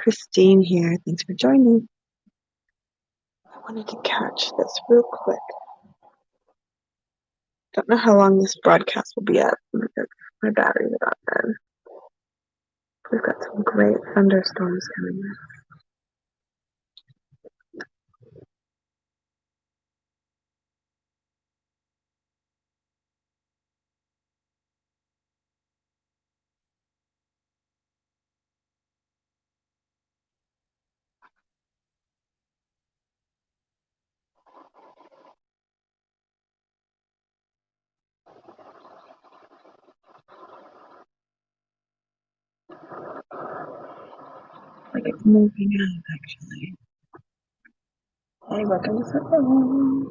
Christine here. Thanks for joining. I wanted to catch this real quick. Don't know how long this broadcast will be at because my battery's about dead. We've got some great thunderstorms coming in. Like it's moving out, actually. Hey, welcome to Switzerland.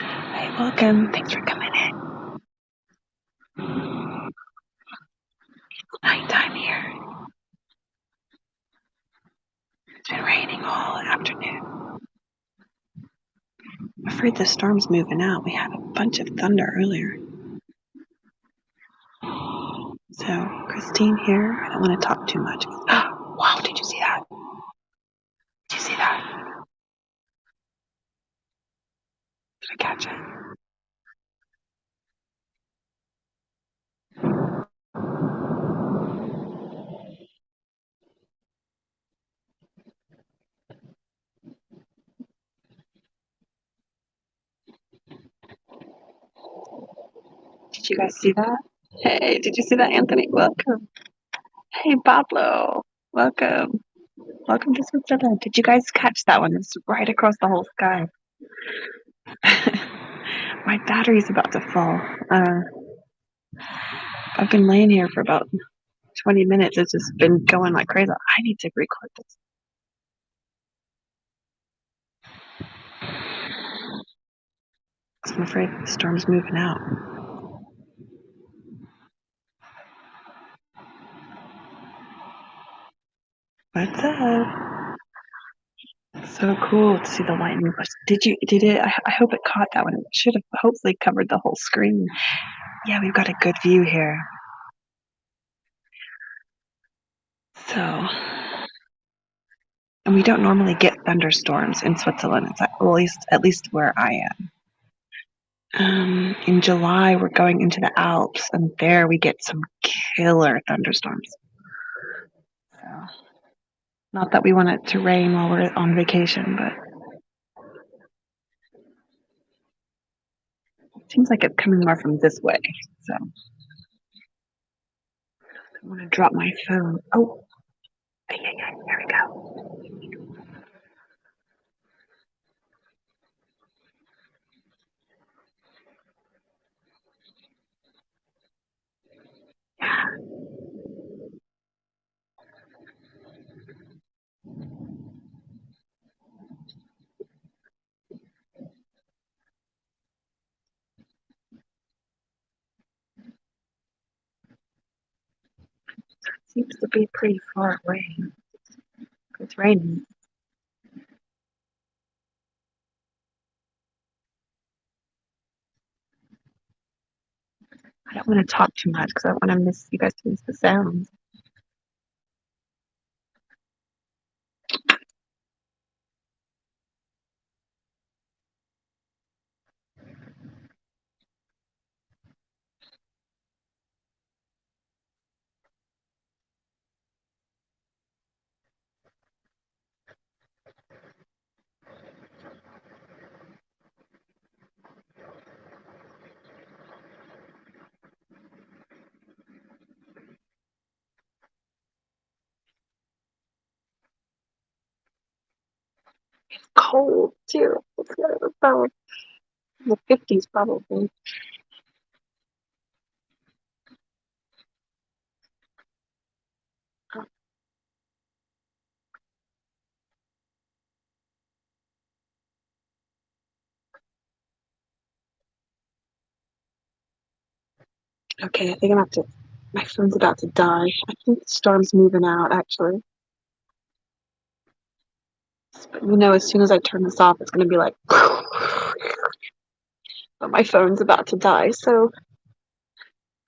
Hey, welcome. Thanks for coming in. Nighttime here. It's been raining all afternoon. I'm afraid the storm's moving out. We had a bunch of thunder earlier. So, Christine here. I don't want to talk too much. Wow, did you see that? Did you see that? Did I catch it? Did you guys see that? Hey, did you see that, Anthony? Welcome. Hey, Pablo. Welcome. Welcome to Switzerland. Did you guys catch that one? It's right across the whole sky. My battery's about to fall. I've been laying here for about 20 minutes. It's just been going like crazy. I need to record this. I'm afraid the storm's moving out. What's up? So cool to see the lightning flash. Did it? I hope it caught that one. It should have hopefully covered the whole screen. Yeah, we've got a good view here. So, and we don't normally get thunderstorms in Switzerland. It's at least where I am. In July, we're going into the Alps, and there we get some killer thunderstorms. So, not that we want it to rain while we're on vacation, but it seems like it's coming more from this way. So, I want to drop my phone. Oh, yeah, there we go. Yeah. Seems to be pretty far away. It's raining. I don't want to talk too much because I don't want to miss you guys to miss the sound. It's cold too. It's about the 50s probably. Okay, I think I'm gonna have to My phone's about to die. I think the storm's moving out, actually. But you know, as soon as I turn this off, it's going to be like... But my phone's about to die, so...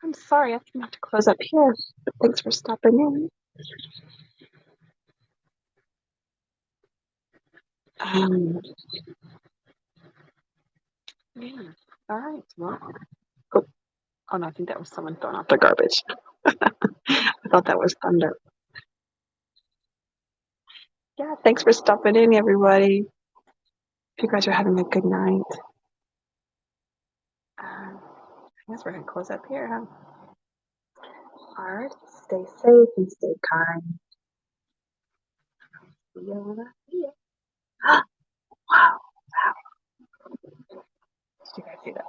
I'm sorry, I think I have to close up here. But thanks for stopping in. Yeah. All right. Well... Oh no, I think that was someone throwing out their garbage. I thought that was thunder. Yeah, thanks for stopping in, everybody. If you guys are having a good night. I guess we're going to close up here, huh? All right. Stay safe and stay kind. See you when I see you. Wow. Wow. Did you guys see that?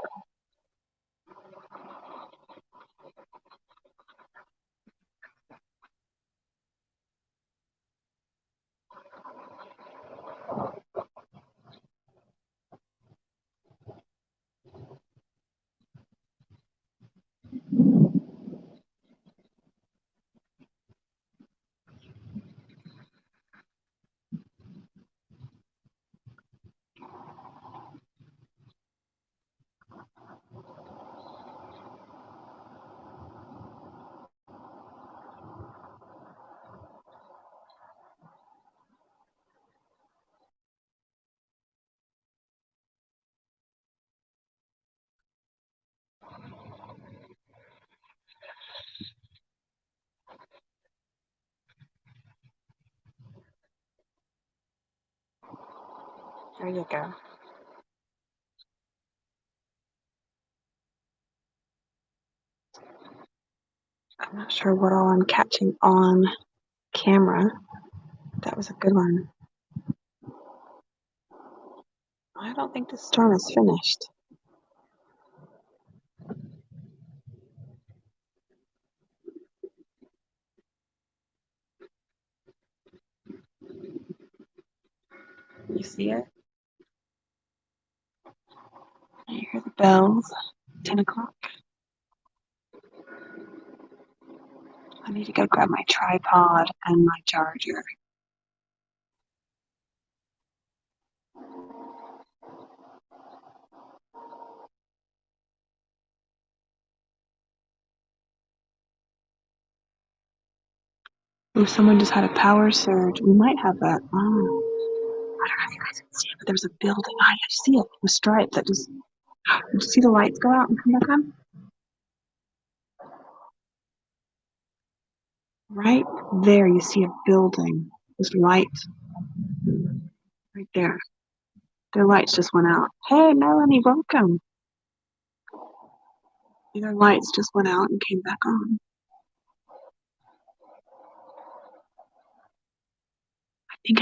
There you go. I'm not sure what all I'm catching on camera. That was a good one. I don't think the storm is finished. You see it? You hear the bells. 10 o'clock. I need to go grab my tripod and my charger. If someone just had a power surge, we might have that. Oh, I don't know if you guys can see it, but there's a building. I see it with stripes that just. Did you see the lights go out and come back on? Right there, you see a building. There's lights right there. Their lights just went out. Hey, Melanie, welcome. Their lights just went out and came back on. I think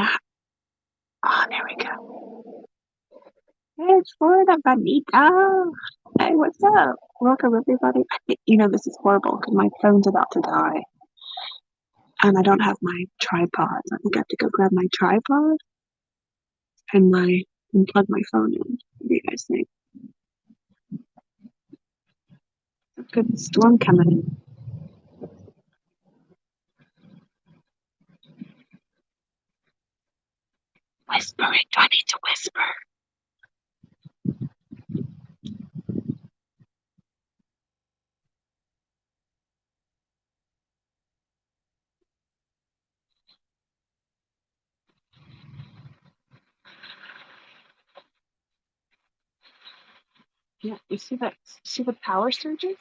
there we go. Hey, it's Florida, Bonita. Hey, what's up? Welcome, everybody. You know, this is horrible because my phone's about to die. And I don't have my tripod. I think I have to go grab my tripod and plug my phone in. What do you guys think? A good storm coming in. Whispering. Do I need to whisper? Yeah, you see that? See the power surges?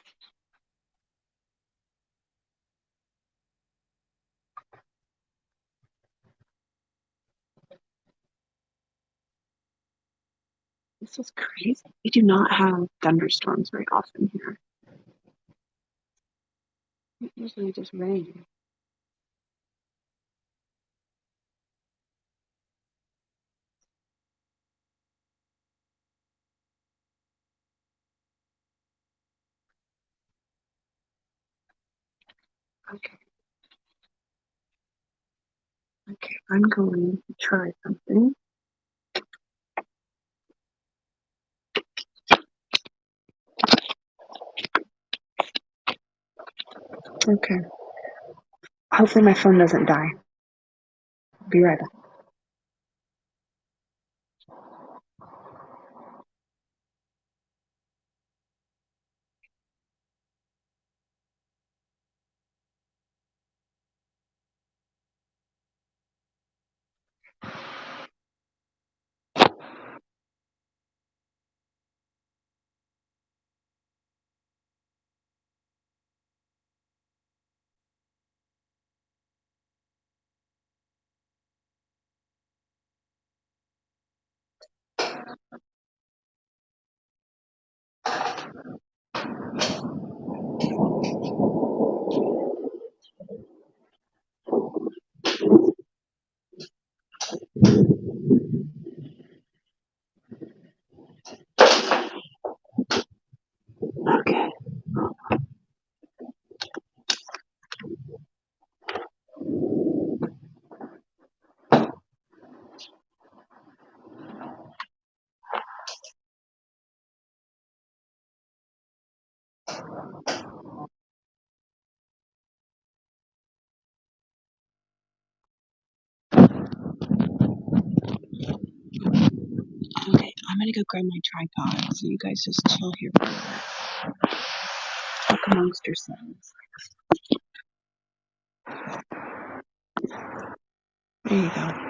This is crazy. We do not have thunderstorms very often here. It usually just rains. Okay. Okay, I'm going to try something. Okay. Hopefully my phone doesn't die. Be right back. Okay. Okay, I'm gonna go grab my tripod so you guys just chill here. Talk amongst yourselves. There you go.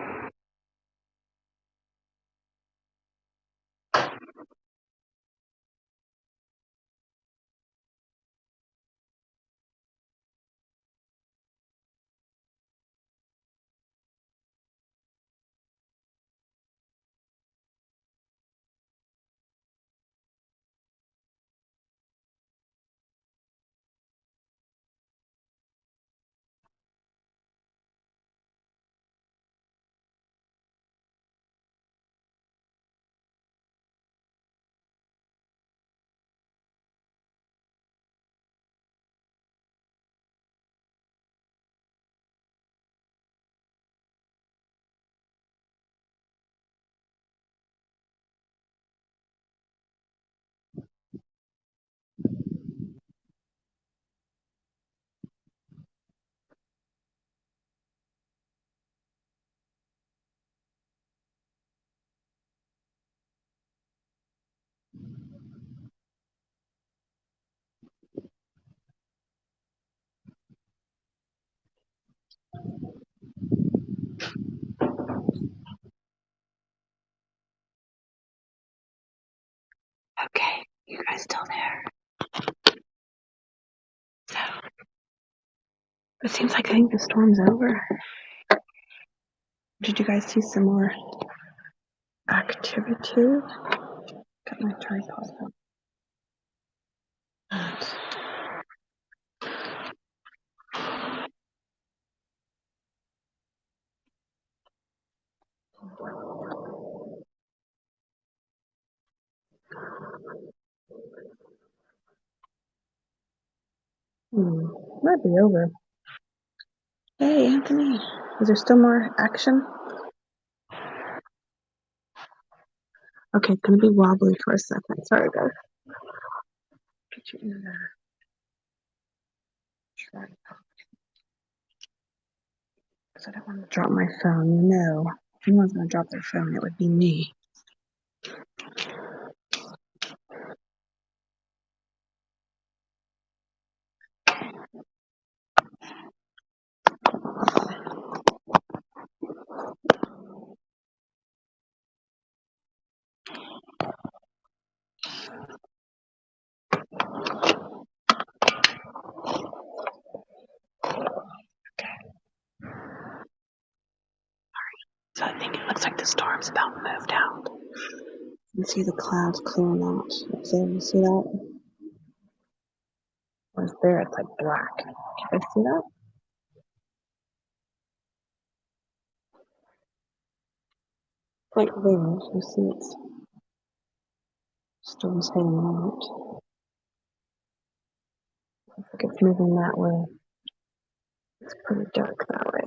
Okay, you guys still there? So, it seems like I think the storm's over. Did you guys see some more activity? Got my tripod up. Might be over. Hey, Anthony. Is there still more action? Okay, it's gonna be wobbly for a second. Sorry, guys. Get you in there. Because I don't want to drop my phone. No. If anyone's gonna drop their phone, it would be me. So I think it looks like the storm's about moved out. You can see the clouds clearing out. So you see that? Whereas there it's like black. Can you guys see that? Like there, you see it's storm's heading out. I think it's moving that way. It's pretty dark that way.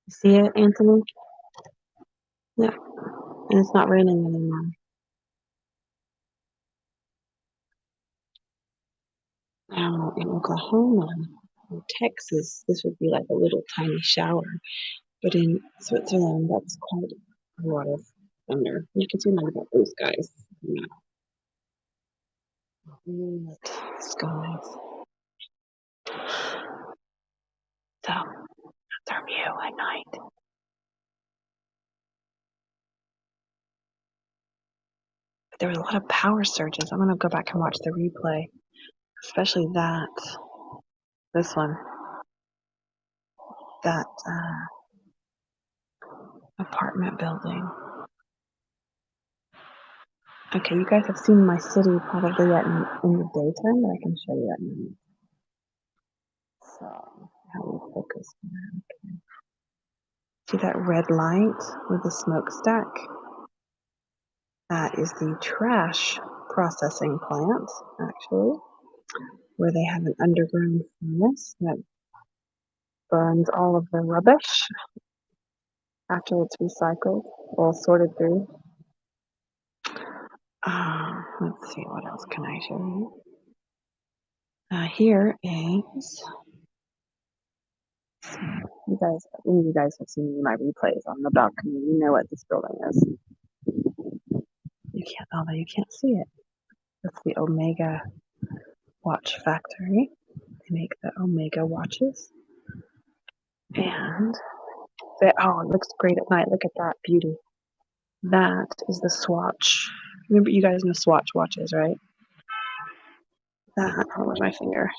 You see it, Anthony? Yeah. And it's not raining anymore. Now in Oklahoma, In Texas, this would be like a little tiny shower, but in Switzerland, that's quite a lot of thunder. You can see none about those guys. Yeah. Moonlit skies. So that's our view at night. But there was a lot of power surges. I'm gonna go back and watch the replay, especially this one, that apartment building. Okay, you guys have seen my city probably in the daytime, but I can show you at night. So how we focus on that. See that red light with the smokestack? That is the trash processing plant, actually, where they have an underground furnace that burns all of the rubbish after it's recycled, all sorted through. Let's see, what else can I show you? Here is, you guys have seen my replays on the balcony. You know what this building is. You can't, although you can't see it. That's the Omega watch factory. They make the Omega watches. And oh, it looks great at night. Look at that beauty. That is the Swatch. Remember, you guys know Swatch watches, right? That, oh, where's my finger?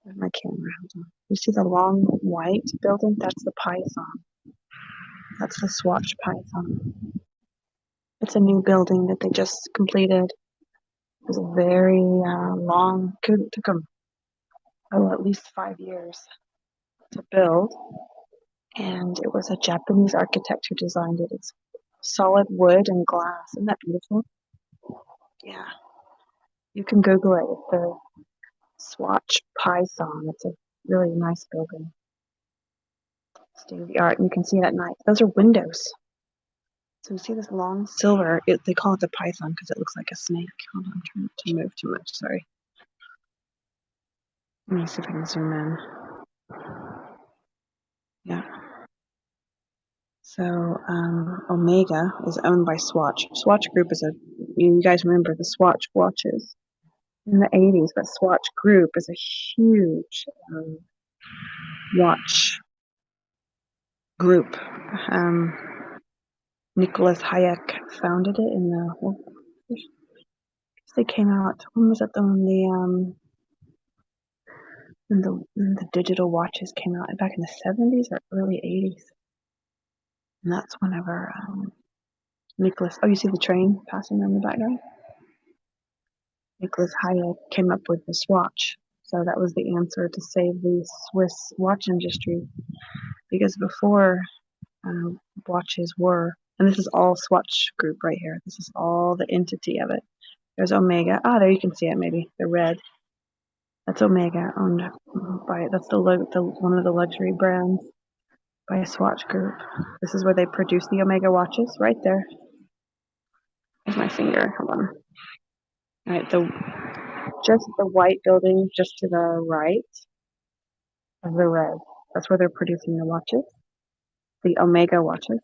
Where's my camera? You see the long white building? That's the Python. That's the Swatch Python. It's a new building that they just completed. It was a very long, took them, at least 5 years to build. And it was a Japanese architect who designed it. It's solid wood and glass. Isn't that beautiful? Yeah. You can Google it. It's the Swatch Python. It's a really nice building. State of the art. And you can see it at night. Those are windows. So you see this long silver. They call it the Python because it looks like a snake. Hold on, I'm trying not to move too much. Sorry. Let me see if I can zoom in. Yeah. So Omega is owned by Swatch. Swatch Group is you guys remember the Swatch watches in the 80s, but Swatch Group is a huge watch group. Nicholas Hayek founded it in they came out, when was it when the digital watches came out, back in the 70s or early 80s. And that's whenever Nicholas, oh, you see the train passing on the background? Nicholas Hayek came up with the Swatch. So that was the answer to save the Swiss watch industry. Because before watches were, and this is all Swatch Group right here. This is all the entity of it. There's Omega. There you can see it maybe, the red. That's Omega, owned by, that's one of the luxury brands by a Swatch Group. This is where they produce the Omega watches, right there. There's my finger, hold on. All right, just the white building just to the right of the red. That's where they're producing the watches, the Omega watches.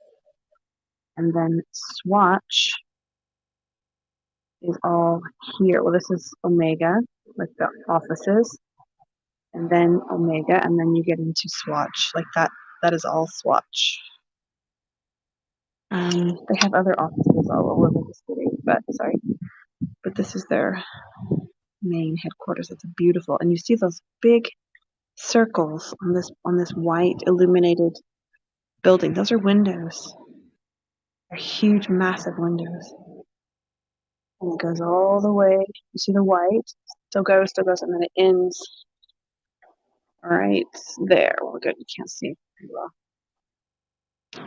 And then Swatch is all here. Well, this is Omega, like the offices, and then Omega, and then you get into Swatch, like that. That is all Swatch. They have other offices all over the city, but this is their main headquarters. It's beautiful, and you see those big circles on this white illuminated building. Those are windows. They're huge, massive windows. And it goes all the way. You see the white? Still goes, and then it ends right there. Well, good, you can't see it very well.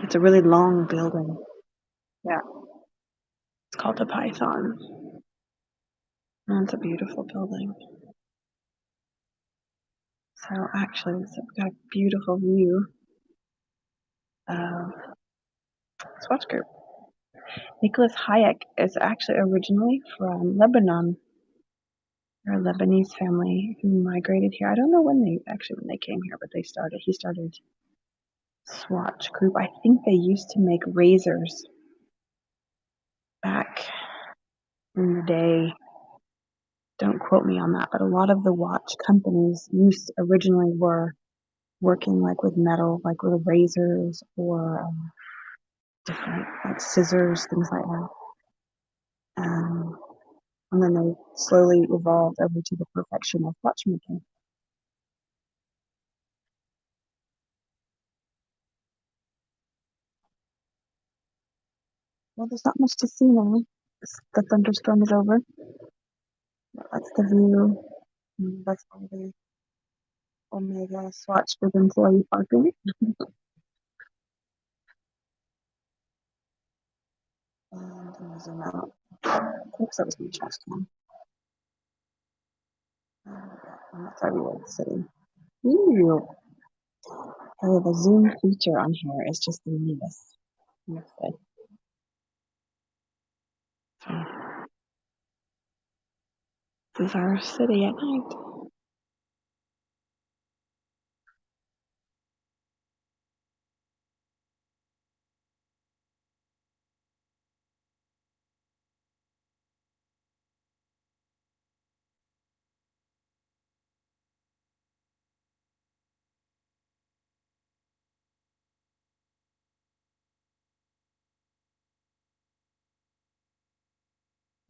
It's a really long building. Yeah. It's called the Python. And it's a beautiful building. So actually, it's got a beautiful view of Swatch Group. Nicholas Hayek is actually originally from Lebanon. They're a Lebanese family who migrated here. I don't know when they came here, but he started Swatch Group. I think they used to make razors back in the day. Don't quote me on that, but a lot of the watch companies originally were working like with metal, like with razors or different like scissors, things like that. And then they slowly evolved over to the perfection of watchmaking. Well, there's not much to see now. The thunderstorm is over. That's the view. That's all the Omega Swatch with employee parking. And I'm gonna zoom out. Oops, that was my trash can. And that's our real city. Ooh. Oh, the zoom feature on here is just the neatest. That's good. So, this is our city at night.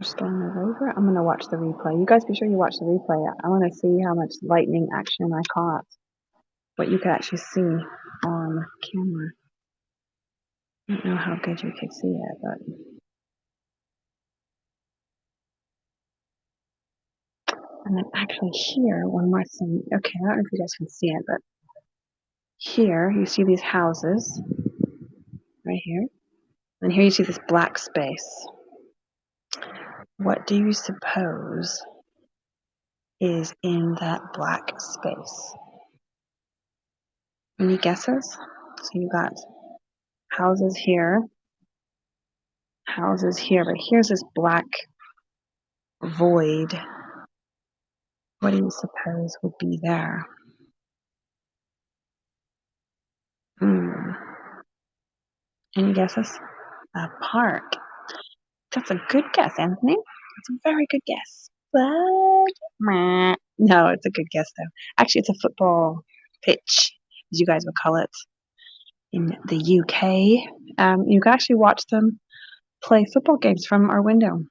Storm is over. I'm gonna watch the replay. You guys be sure you watch the replay. I want to see how much lightning action I caught. What you could actually see on camera. I don't know how good you could see it, but and then actually here, one more thing. Okay, I don't know if you guys can see it, but here you see these houses right here, and here you see this black space. What do you suppose is in that black space? Any guesses? So you got houses here, but here's this black void. What do you suppose would be there? Hmm. Any guesses? A park. That's a good guess, Anthony. That's a very good guess. But no, it's a good guess though. Actually, it's a football pitch, as you guys would call it in the UK. You can actually watch them play football games from our window.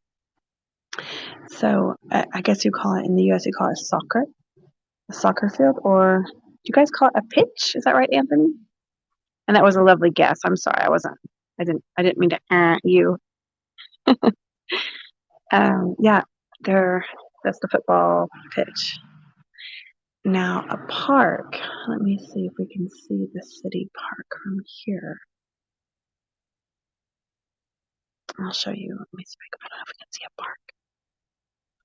So I guess you call it in the US, you call it a soccer field, or do you guys call it a pitch? Is that right, Anthony? And that was a lovely guess. I'm sorry, I didn't mean to you. Yeah, that's the football pitch. Now a park. Let me see if we can see the city park from here. I'll show you. Let me see if I don't know if we can see a park.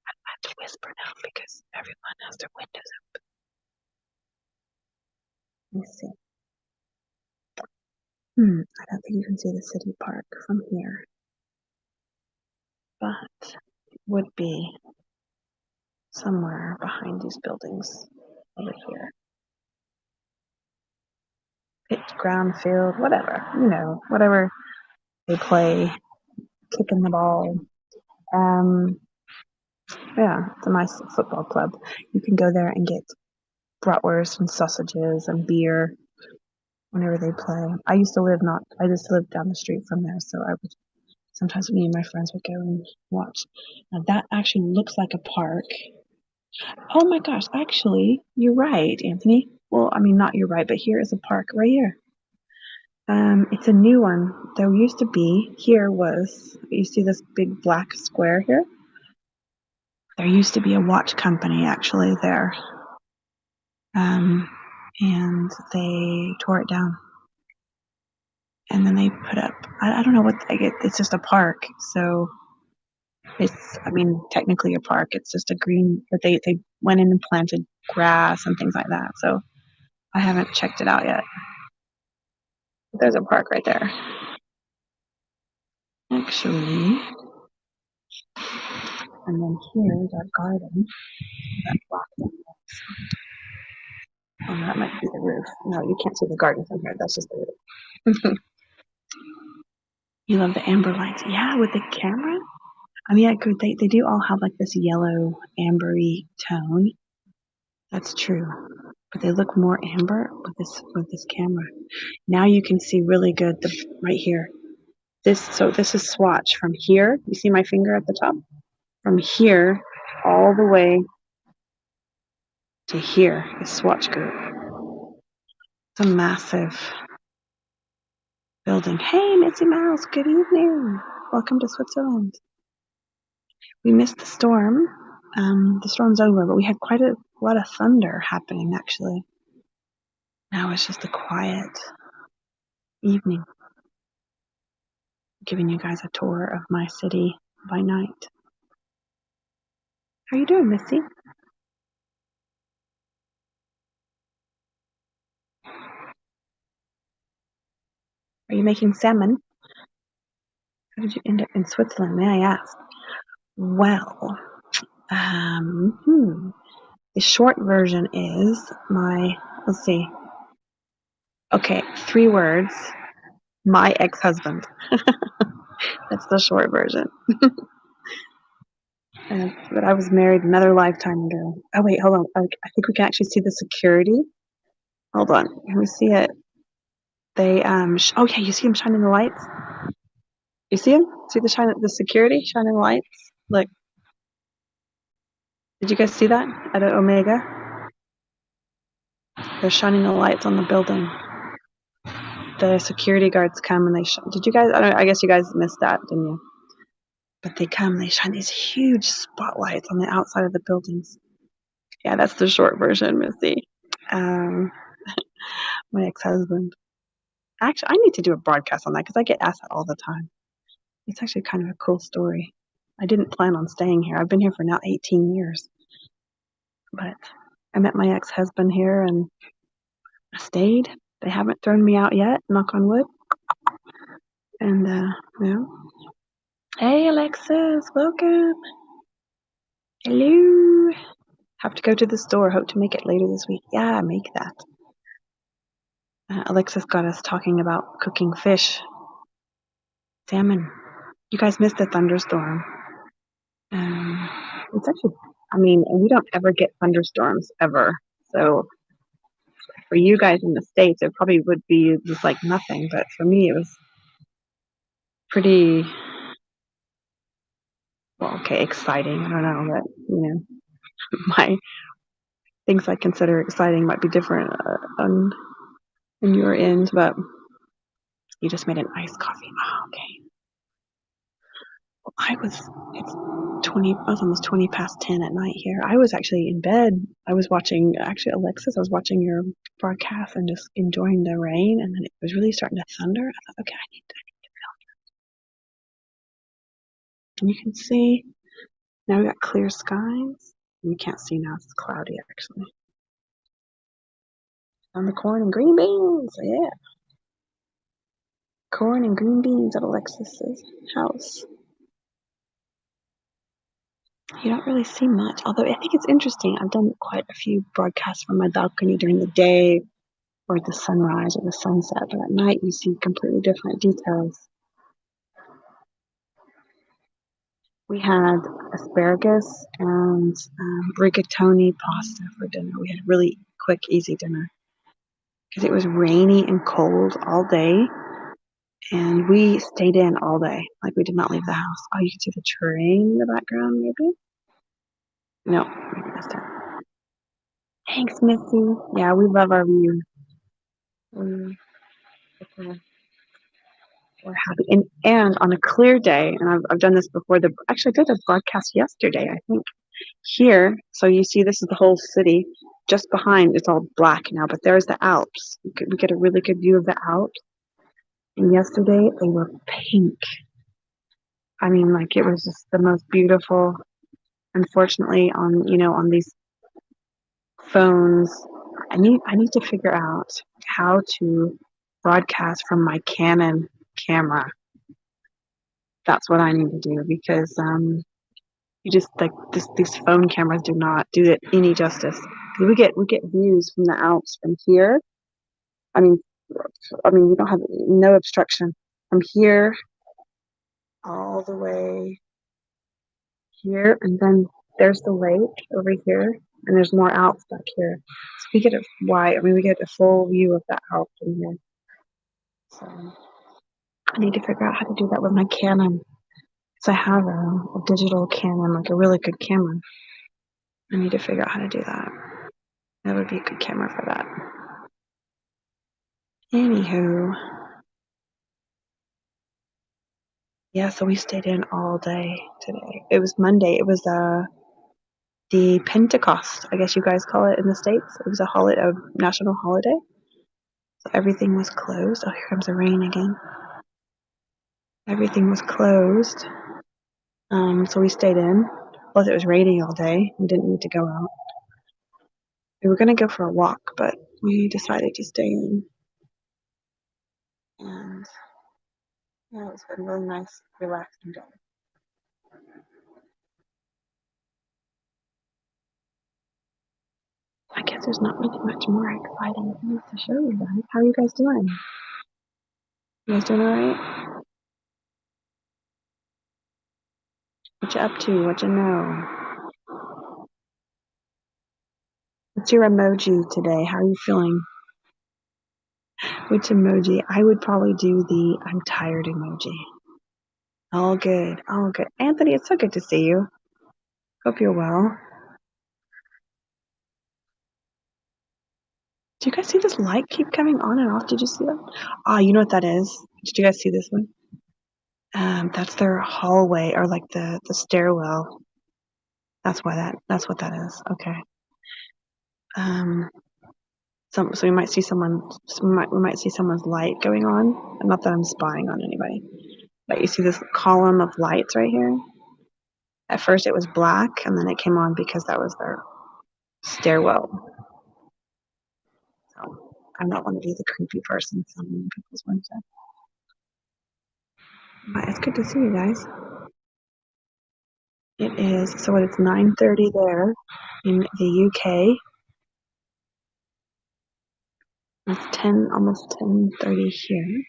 I have to whisper now because everyone has their windows open. Let me see. I don't think you can see the city park from here, but it would be somewhere behind these buildings over here. Pitch, ground, field, whatever, whatever they play, kicking the ball. Yeah, it's a nice football club. You can go there and get bratwurst and sausages and beer whenever they play. I used to live down the street from there, so I would sometimes me and my friends would go and watch. Now that actually looks like a park. Oh my gosh, actually, you're right, Anthony. Well, I mean, not you're right, but here is a park right here. It's a new one. There used to be, you see this big black square here? There used to be a watch company actually there. And they tore it down. And then they put up, I don't know what, it's just a park. So technically a park. It's just a green, but they went in and planted grass and things like that. So I haven't checked it out yet. But there's a park right there. Actually, And then here is our garden. That block. Oh, that might be the roof. No, you can't see the garden from here. That's just the roof. You love the amber lights. Yeah, with the camera. I mean, yeah, they do all have like this yellow ambery tone. That's true. But they look more amber with this camera. Now you can see really good right here. This is swatch from here. You see my finger at the top? From here all the way to here is Swatch Group. It's a massive building. Hey, Missy Mouse, good evening. Welcome to Switzerland. We missed the storm. The storm's over, but we had quite a lot of thunder happening, actually. Now it's just a quiet evening. Giving you guys a tour of my city by night. How you doing, Missy? Are you making salmon? How did you end up in Switzerland, may I ask? Well, the short version is let's see. Okay, 3 words. My ex-husband. That's the short version. But I was married another lifetime ago. Oh, wait, hold on. I think we can actually see the security. Hold on. Can we see it? They, oh, yeah, you see him shining the lights? You see him? See the security shining the lights? Look. Did you guys see that at Omega? They're shining the lights on the building. The security guards come and did you guys, I guess you guys missed that, didn't you? But they shine these huge spotlights on the outside of the buildings. Yeah, that's the short version, Missy. My ex-husband. Actually, I need to do a broadcast on that because I get asked that all the time. It's actually kind of a cool story. I didn't plan on staying here. I've been here for now 18 years. But I met my ex-husband here and I stayed. They haven't thrown me out yet, knock on wood. And, yeah. Hey, Alexis, welcome. Hello. Have to go to the store. Hope to make it later this week. Yeah, make that. Alexis got us talking about cooking fish. Salmon. You guys missed the thunderstorm. It's actually, I mean, we don't ever get thunderstorms ever. So for you guys in the States, it probably would be just like nothing. But for me, it was pretty, well, okay, exciting. I don't know, but, my things I consider exciting might be different on your end, but you just made an iced coffee. Oh, okay. It's almost 20 past 10 at night here. I was actually in bed. I was watching, actually, Alexis, I was watching your broadcast and just enjoying the rain, and then it was really starting to thunder. I thought, okay, I need to film. And you can see, now we got clear skies. You can't see now, it's cloudy, actually. On the corn and green beans, yeah. Corn and green beans at Alexis's house. You don't really see much, although I think it's interesting. I've done quite a few broadcasts from my balcony during the day or the sunrise or the sunset, but at night you see completely different details. We had asparagus and rigatoni pasta for dinner. We had a really quick, easy dinner because it was rainy and cold all day, and we stayed in all day. Like, we did not leave the house. Oh, you can see the train in the background, maybe? No, maybe this time. Thanks, Missy. Yeah, we love our view. We're happy. And on a clear day, and I've done this before. Actually, I did a broadcast yesterday, I think. Here, so you see this is the whole city. Just behind, it's all black now, but there's the Alps. We get a really good view of the Alps. And yesterday, they were pink. I mean, like, it was just the most beautiful. Unfortunately, on these phones, I need to figure out how to broadcast from my Canon camera. That's what I need to do because You just like these phone cameras do not do it any justice. We get views from the Alps from here. I mean, we don't have no obstruction from here all the way here, and then there's the lake over here, and there's more Alps back here. So we get a we get a full view of that Alps from here. So I need to figure out how to do that with my Canon. Because I have a digital Canon, like a really good camera. I need to figure out how to do that. That would be a good camera for that. Anywho. Yeah, so we stayed in all day today. It was Monday. It was the Pentecost, I guess you guys call it in the States. It was a national holiday. So everything was closed. Oh, here comes the rain again. Everything was closed. So we stayed in. Plus it was raining all day. We didn't need to go out. We were gonna go for a walk, but we decided to stay in. And yeah, it's been really nice, relaxing day. I guess there's not really much more exciting things to show you guys. How are you guys doing? You guys doing alright? What you up to? What you know? What's your emoji today? How are you feeling? Which emoji? I would probably do the I'm tired emoji. All good. All good. Anthony, it's so good to see you. Hope you're well. Do you guys see this light keep coming on and off? Did you see that? Ah, you know what that is? Did you guys see this one? That's their hallway or like the stairwell. That's what that is. Okay. So we might see we might see someone's light going on. Not that I'm spying on anybody, but you see this column of lights right here. At first it was black, and then it came on because that was their stairwell. So I'm not want to be the creepy person on people's Wednesday. But it's good to see you guys. It is so it's 9:30 there in the UK. It's almost 10:30 here.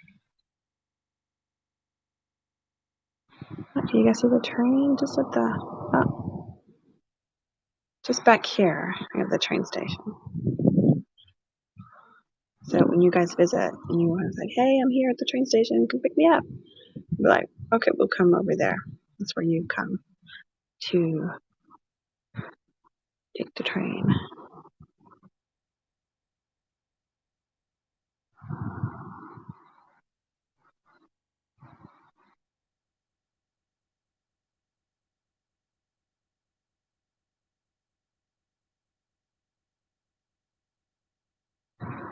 Okay, you guys see the train just at just back here. We have the train station. So when you guys visit and you want to say, "Hey, I'm here at the train station. Come pick me up," be like, "Okay, we'll come over there." That's where you come to take the train.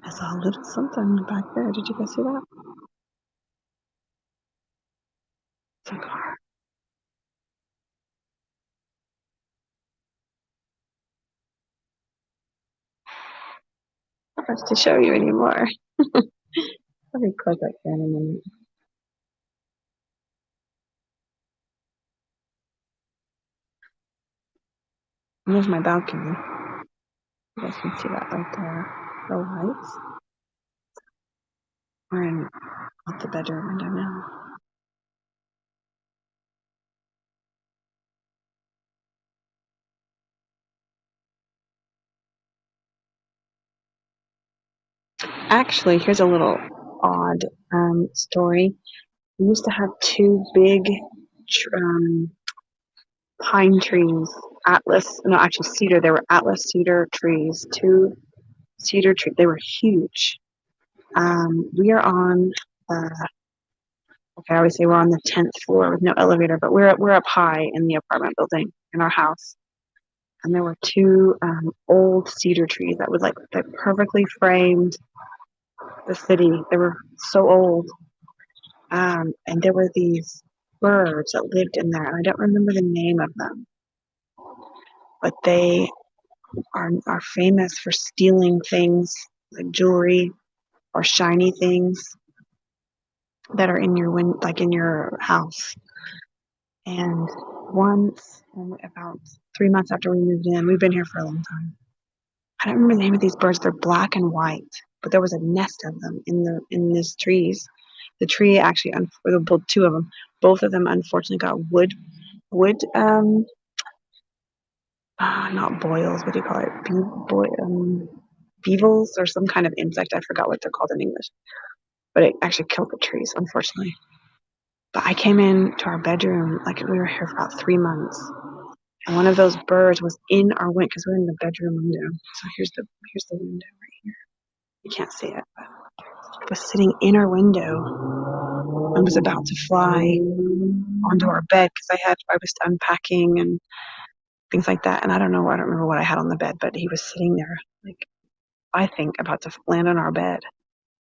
I saw a little something back there. Did you guys see that? It's a car. Not much to show you anymore. Let me close that fan in a minute. And there's my balcony. You guys can see that right there. The lights. We're in out the bedroom window now. Actually, here's a little odd story. We used to have two big pine trees, cedar. They were Atlas cedar trees, two cedar trees. They were huge. We are on, I always say we're on the 10th floor with no elevator, but we're up high in the apartment building in our house. And there were two old cedar trees that was like perfectly framed the city. They were so old. And there were these birds that lived in there, and I don't remember the name of them, but they are famous for stealing things like jewelry or shiny things that are in your in your house. And once, about 3 months after we moved in. We've been here for a long time. I don't remember the name of these birds. They're black and white, but there was a nest of them in these trees. The tree actually, two of them, both of them unfortunately got wood, not boils. What do you call it? Beavers or some kind of insect. I forgot what they're called in English, but it actually killed the trees, unfortunately. But I came into our bedroom, like we were here for about 3 months, and one of those birds was in our window because we're in the bedroom window. So here's the window right here. You can't see it, but it was sitting in our window and was about to fly onto our bed because I was unpacking and things like that. And I don't remember what I had on the bed, but he was sitting there, like I think about to land on our bed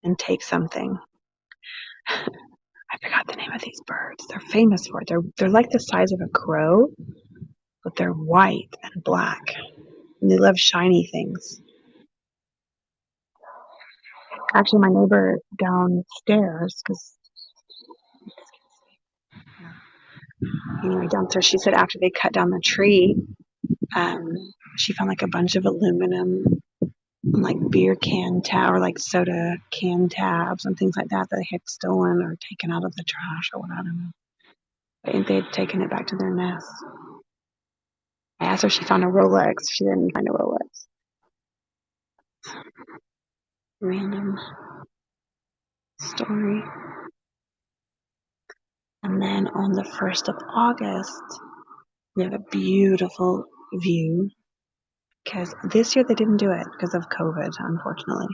and take something. I forgot the name of these birds. They're famous for it. They're like the size of a crow, but they're white and black, and they love shiny things. Actually, my neighbor downstairs, because anyway, downstairs, she said after they cut down the tree, she found like a bunch of aluminum, like beer can tab or like soda can tabs and things like that they had stolen or taken out of the trash or what, I don't know. I think they had taken it back to their nest. I asked her if she found a Rolex. She didn't find a Rolex. Random story. And then on the 1st of August, we have a beautiful view because this year they didn't do it because of COVID, unfortunately.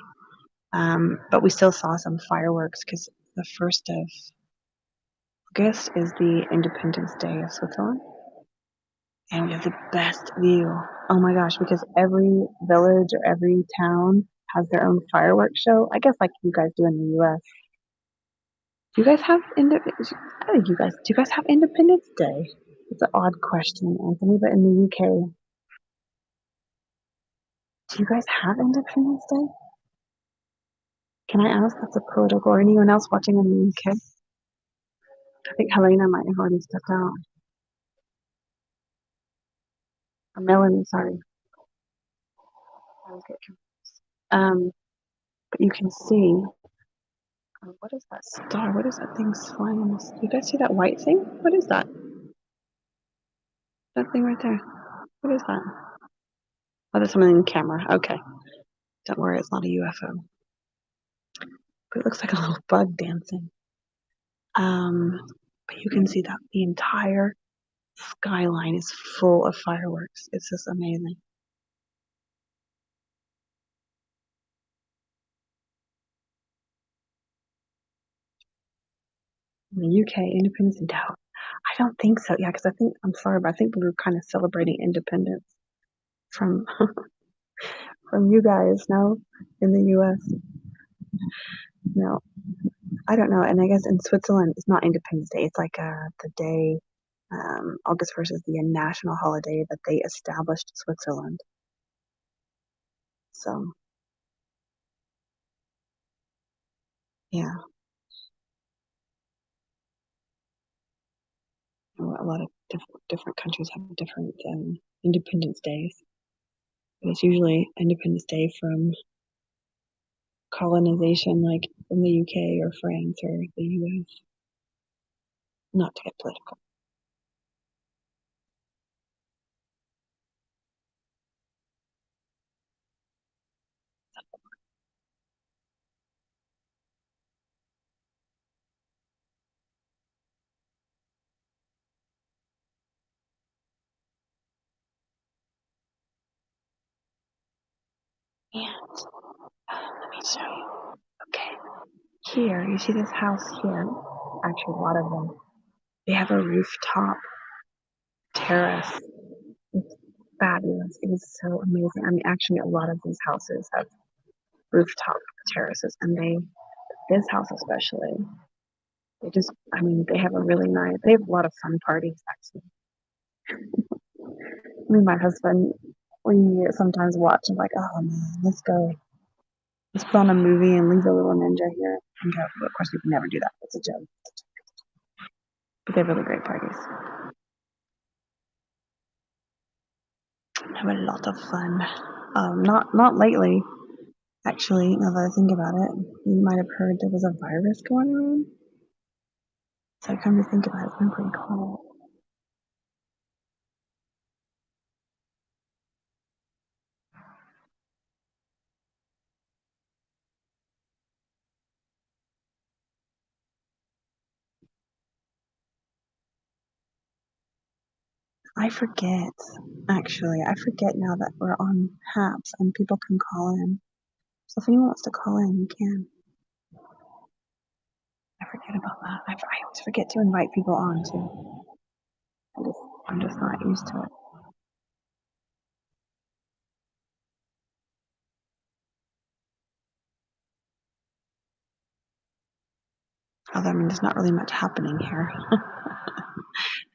But we still saw some fireworks because the 1st of August is the Independence Day of Switzerland. And we have the best view. Oh my gosh, because every village or every town has their own fireworks show. I guess like you guys do in the US. Do you guys have I think do you guys have Independence Day? It's an odd question, Anthony, but in the UK, do you guys have Independence Day? Can I ask? That's a political, or anyone else watching in the UK? I think Helena might have already stepped out. Or Melanie, sorry. I was getting confused. But you can see, what is that star? What is that thing flying in this? Do you guys see that white thing? What is that? That thing right there. What is that? Oh, there's something in the camera. Okay. Don't worry, it's not a UFO. But it looks like a little bug dancing. But you can see that the entire skyline is full of fireworks. It's just amazing. In the UK, Independence Day. I don't think so. Yeah, because I'm sorry, but I think we were kind of celebrating independence from from you guys. No, in the US, no, I don't know. And I guess in Switzerland, it's not Independence Day. It's like the day, August 1st is the national holiday that they established Switzerland. So yeah, a lot of different countries have different Independence Days. But it's usually Independence Day from colonization, like from the UK or France or the US. Not to get political. And let me show you. Okay, here you see this house here. Actually, a lot of them. They have a rooftop terrace. It's fabulous. It is so amazing. I mean, actually, a lot of these houses have rooftop terraces, and this house especially, I mean, they have they have a lot of fun parties, actually. Me and my husband, we sometimes watch and like, oh man, let's put on a movie and leave a little ninja here and go. But of course, we would never do that. It's a joke. But they're really great parties. I have a lot of fun. Not lately, actually, now that I think about it. You might have heard there was a virus going around. So come to think about it, it's been pretty quiet. I forget, actually. I forget now that we're on Haps and people can call in. So if anyone wants to call in, you can. I forget about that. I always forget to invite people on too. I'm just not used to it. Although, I mean, there's not really much happening here.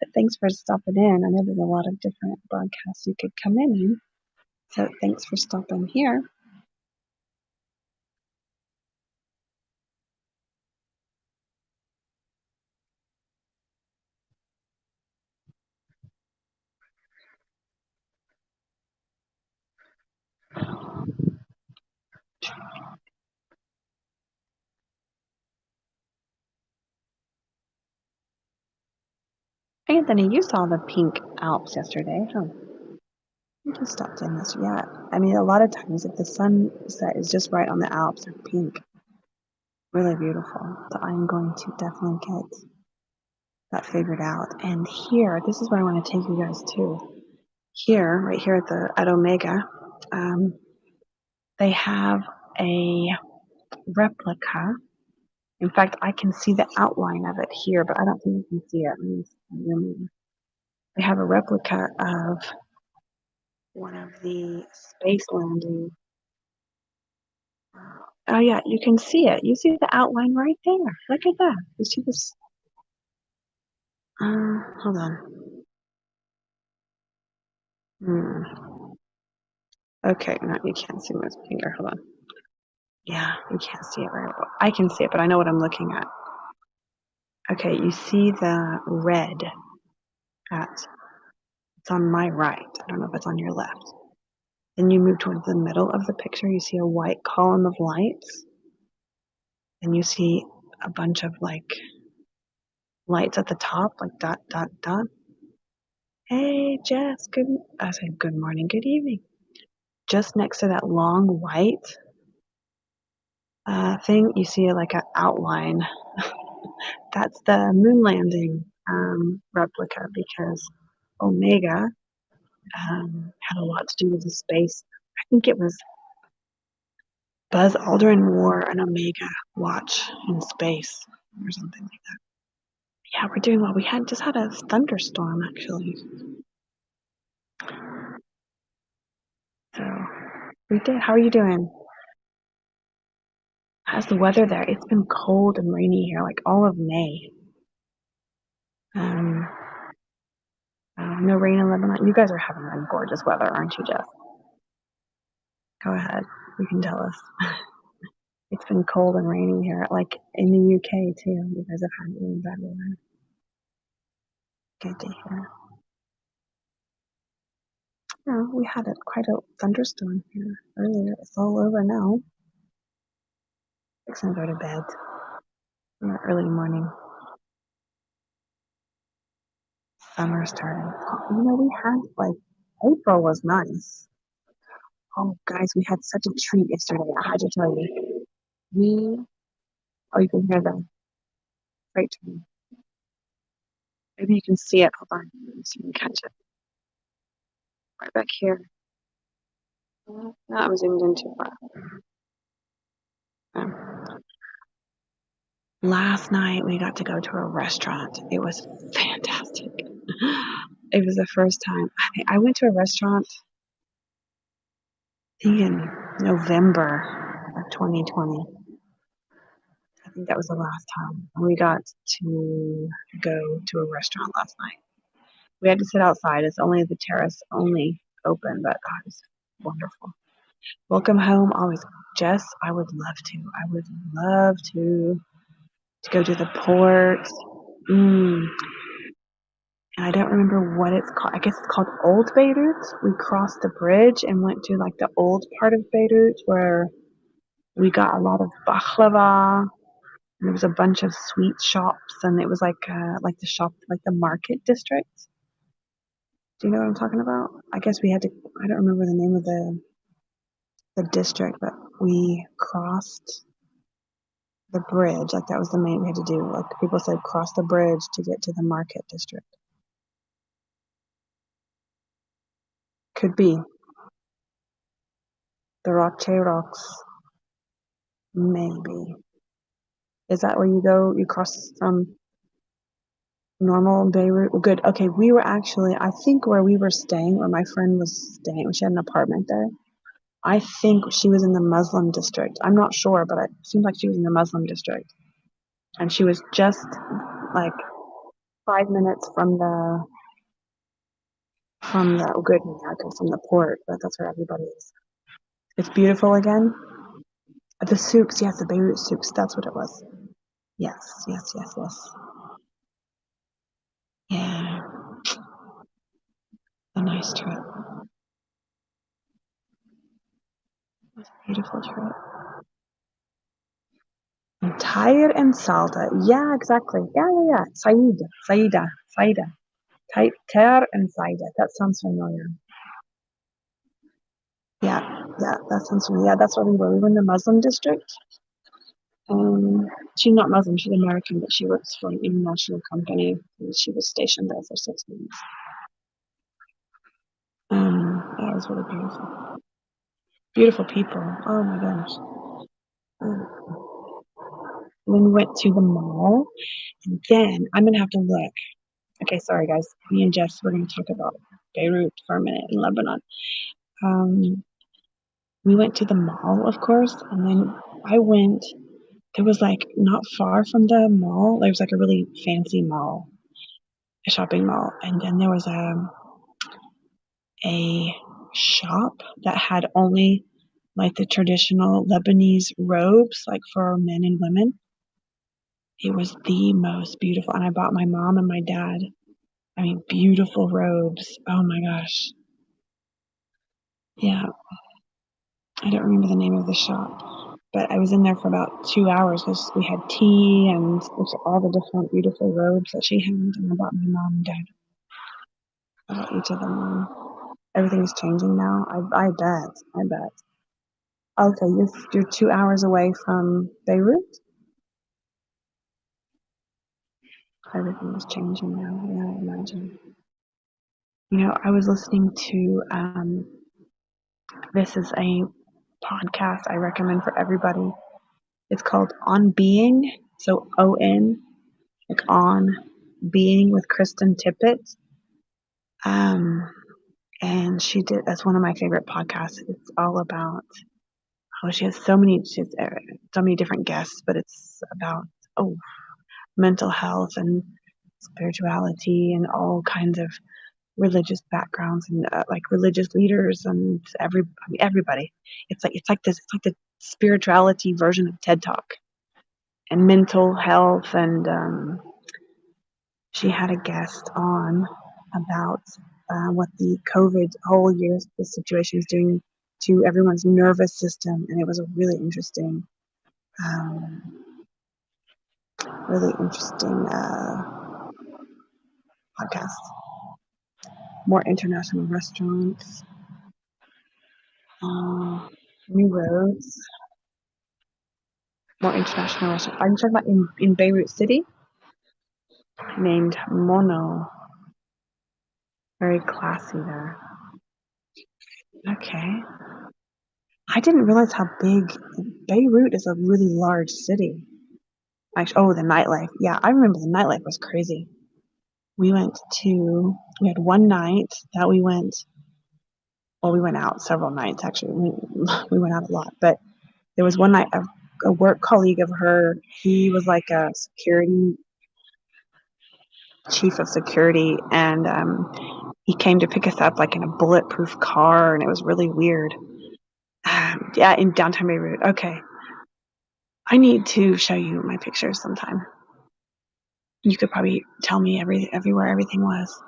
But thanks for stopping in. I know there's a lot of different broadcasts you could come in. So thanks for stopping here. Anthony, you saw the pink Alps yesterday, huh? You just stopped in this, yeah. I mean, a lot of times if the sunset is just right on the Alps, they're pink. Really beautiful. So I'm going to definitely get that figured out. And here, this is where I want to take you guys to. Here, right here at Omega, they have a replica. In fact, I can see the outline of it here, but I don't think you can see it. They have a replica of one of the space landing. Oh yeah, you can see it. You see the outline right there. Look at that. You see this? Hold on. Okay, no, you can't see my finger. Hold on. Yeah, you can't see it very well. I can see it, but I know what I'm looking at. Okay, you see the red at, it's on my right. I don't know if it's on your left. Then you move towards the middle of the picture, you see a white column of lights. And you see a bunch of like lights at the top, like dot, dot, dot. Hey, Jess, I said good morning, good evening. Just next to that long white thing, you see like an outline. That's the moon landing replica because Omega had a lot to do with the space. I think it was Buzz Aldrin wore an Omega watch in space or something like that. Yeah, we're doing well. We had just had a thunderstorm actually. So we did. How are you doing? How's the weather there? It's been cold and rainy here like all of May. Um, no rain in Lebanon. You guys are having gorgeous weather, aren't you, Jess? Go ahead. You can tell us. It's been cold and rainy here, like in the UK too. You guys have had really bad weather. Good to hear. Yeah, we had quite a thunderstorm here earlier. It's all over now. Fixing to go to bed. Early morning. Summer started. We had like April was nice. Oh, guys, we had such a treat yesterday. I had to tell you. You can hear the freight train. Maybe you can see it. Hold on, so you can catch it. Right back here. No, I was zoomed in too far. Last night we got to go to a restaurant. It was fantastic. It was the first time. I went to a restaurant in November of 2020. I think that was the last time. We got to go to a restaurant last night. We had to sit outside. It's only the terrace only open, but it was wonderful. Welcome home. Always, Jess. I would love to. I would love to go to the port. And I don't remember what it's called. I guess it's called Old Beirut. We crossed the bridge and went to like the old part of Beirut where we got a lot of baklava. And there was a bunch of sweet shops, and it was like the shop, like the market district. Do you know what I'm talking about? I guess we had to. I don't remember the name of the district, but we crossed the bridge. Like that was the main we had to do. Like people said, cross the bridge to get to the market district. Could be the Roche Rocks, maybe. Is that where you go? You cross from normal Beirut? Good. Okay, we were actually, I think where we were staying, where my friend was staying, she had an apartment there. I think she was in the Muslim district. I'm not sure, but it seemed like she was in the Muslim district. And she was just like 5 minutes oh good, yeah, okay, from the port, but that's where everybody is. It's beautiful again. The souks, yes, the Beirut souks, that's what it was. Yes, yes, yes, yes. Yeah, a nice trip. Beautiful trip. And tired and salta. Yeah, exactly. Yeah, yeah, yeah. Saida. Ter and Saida. That sounds familiar. Yeah, yeah, that sounds familiar. Yeah, that's where we were. We were in the Muslim district. She's not Muslim, she's American, but she works for an international company. And she was stationed there for 6 months. Yeah, it was really beautiful. Beautiful people. Oh my gosh. When we went to the mall, and then I'm gonna have to look. Okay, sorry guys. Me and Jess, we're gonna talk about Beirut for a minute in Lebanon. Um, we went to the mall, of course, and then I went. There was like not far from the mall. There was like a really fancy mall, a shopping mall, and then there was a shop that had only like the traditional Lebanese robes, like for men and women. It was the most beautiful, and I bought my mom and my dad. I mean, beautiful robes. Oh my gosh. Yeah, I don't remember the name of the shop, but I was in there for about 2 hours because we had tea and all the different beautiful robes that she had, and I bought my mom and dad. I bought each of them. Everything's changing now. I bet. I bet. Okay, you're 2 hours away from Beirut. Everything is changing now. Yeah, I imagine. You know, I was listening to this is a podcast I recommend for everybody. It's called On Being, so ON, like On Being with Kristen Tippett. Um, and that's one of my favorite podcasts. It's all about, she has so many different guests, but it's about, mental health and spirituality and all kinds of religious backgrounds and like religious leaders and everybody. It's like the spirituality version of TED Talk and mental health. And she had a guest on about what the COVID whole year the situation is doing to everyone's nervous system, and it was a um, really interesting podcast. More international restaurants, new roads, more international restaurants. Are you talking about in Beirut City? Named Mono. Very classy there. Okay. I didn't realize how big Beirut is. A really large city. Actually, oh, the nightlife. Yeah, I remember the nightlife was crazy. We had one night that we went, well, we went out several nights actually. We went out a lot, but there was one night a work colleague of her, he was like a chief of security, and he came to pick us up like in a bulletproof car, and it was really weird. Yeah, in downtown Beirut. Okay. I need to show you my pictures sometime. You could probably tell me everywhere everything was.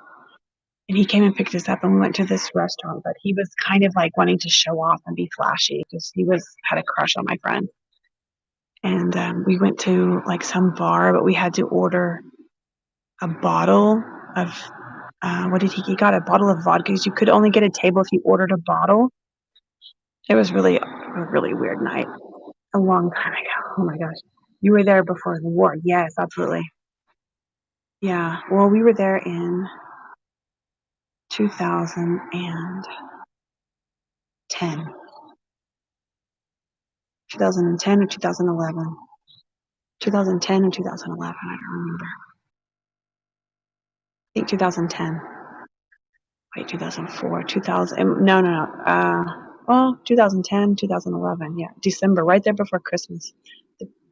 And he came and picked us up, and we went to this restaurant. But he was kind of like wanting to show off and be flashy because he had a crush on my friend. And we went to like some bar, but we had to order a bottle of what did he got a bottle of vodka because you could only get a table if you ordered a bottle. It was really a really weird night. A long time ago. Oh my gosh. You were there before the war. Yes, absolutely. Yeah. Well, we were there in 2010. 2010 or 2011. 2010 or 2011. I don't remember. I think 2010. Wait, 2004, 2000. No, no, no. Well, 2010, 2011. Yeah, December, right there before Christmas.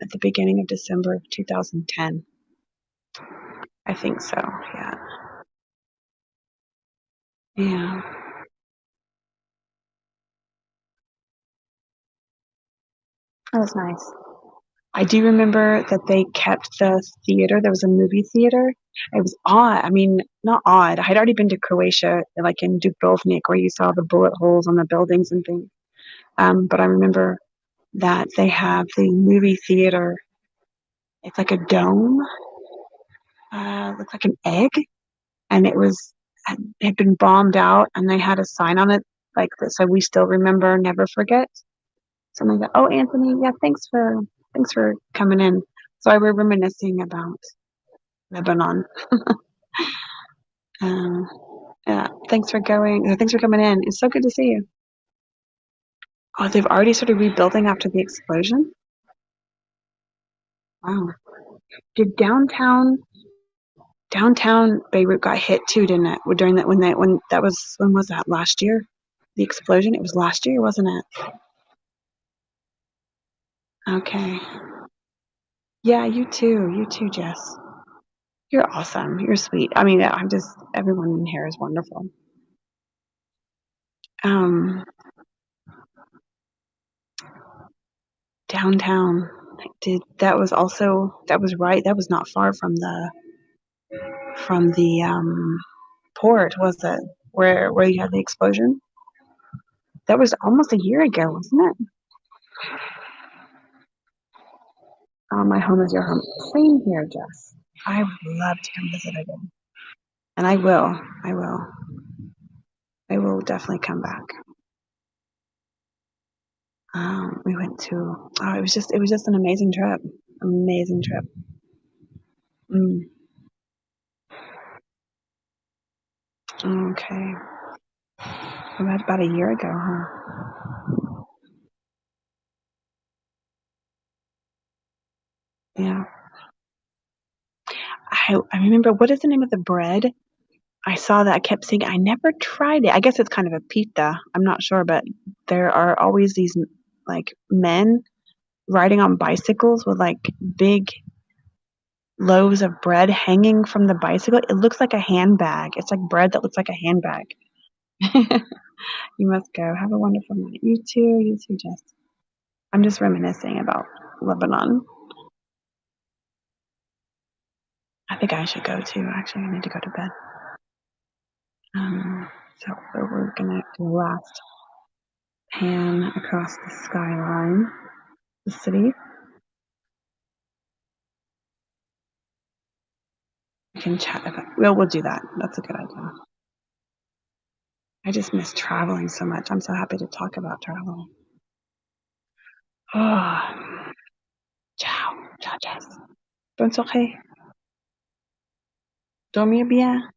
At the beginning of December of 2010. I think so. Yeah. Yeah. That was nice. I do remember that they kept the theater. There was a movie theater. It was odd. I mean, not odd. I had already been to Croatia, like in Dubrovnik, where you saw the bullet holes on the buildings and things. But I remember that they have the movie theater. It's like a dome, looks like an egg, and it had been bombed out, and they had a sign on it like this. So we still remember, never forget. Something like that. Oh, Anthony, yeah, thanks for coming in. So I were reminiscing about Lebanon. Um, yeah, thanks for coming in. It's so good to see you. Oh, they've already started rebuilding after the explosion. Wow. Did downtown Beirut got hit too, didn't it? During that when was that last year? The explosion? It was last year, wasn't it? Okay. Yeah, you too. You too, Jess. You're awesome. You're sweet. I mean, everyone in here is wonderful. Um, Downtown. That was right. That was not far from the port, was it? Where you had the explosion? That was almost a year ago, wasn't it? My home is your home. Same here, Jess. I would love to come visit again. And I will. I will. I will definitely come back. We went to it was just an amazing trip. Amazing trip. Mm, okay. About a year ago, huh? Yeah. I remember, what is the name of the bread? I saw that. I kept seeing it. I never tried it. I guess it's kind of a pita. I'm not sure, but there are always these like men riding on bicycles with like big loaves of bread hanging from the bicycle. It looks like a handbag. It's like bread that looks like a handbag. You must go. Have a wonderful night. You too. You too, Jess. I'm just reminiscing about Lebanon. I think I should go too. Actually, I need to go to bed. So we're gonna do the last pan across the skyline, the city. We can chat about. Well, we'll do that. That's a good idea. I just miss traveling so much. I'm so happy to talk about traveling. Oh, ciao, ciao, Jess. Bonne soirée. Dormir bien.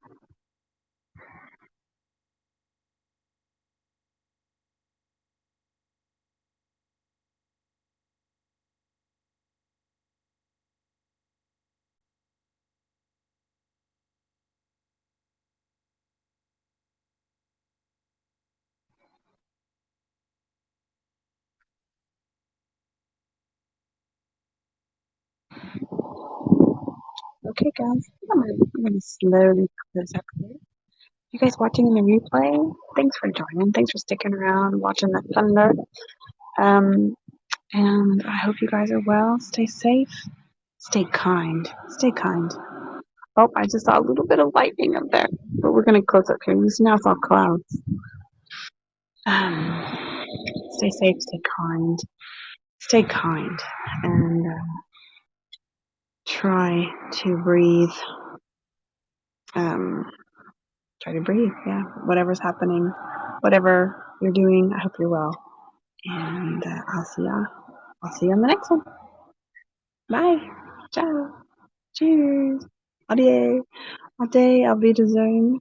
Okay, guys. I'm gonna slowly close up here. You guys watching in the replay? Thanks for joining. Thanks for sticking around, watching the thunder. Um, and I hope you guys are well. Stay safe. Stay kind. Stay kind. Oh, I just saw a little bit of lightning up there, but we're gonna close up here. You see now it's all clouds. Stay safe, stay kind, and try to breathe. Try to breathe. Yeah, whatever's happening, whatever you're doing, I hope you're well. And I'll see ya. I'll see you on the next one. Bye. Ciao. Cheers. Adieu. Ade, auf Wiedersehen.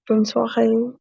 Bonne soirée.